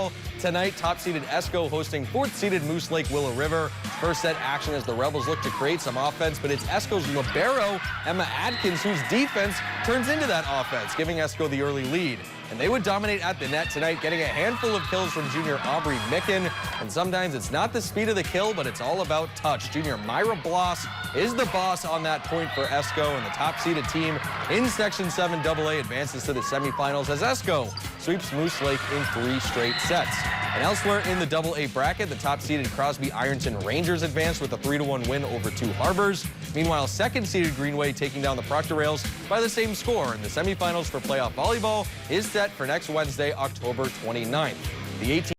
Volleyball. Tonight, top-seeded Esco hosting 4th-seeded Moose Lake Willow River. First set action as the Rebels look to create some offense, but it's Esco's libero, Emma Adkins, whose defense turns into that offense, giving Esco the early lead. And they would dominate at the net tonight, getting a handful of kills from junior Aubrey Micken. And sometimes it's not the speed of the kill, but it's all about touch. Junior Myra Bloss is the boss on that point for Esco, and the top-seeded team in Section 7 AA advances to the semifinals as Esco sweeps Moose Lake in 3 straight sets. And elsewhere in the AA bracket, the top-seeded Crosby Ironton Rangers advanced with a 3-1 win over 2 Harbors. Meanwhile, second-seeded Greenway taking down the Proctor Rails by the same score. And the semifinals for playoff volleyball is set for next Wednesday, October 29th. The 18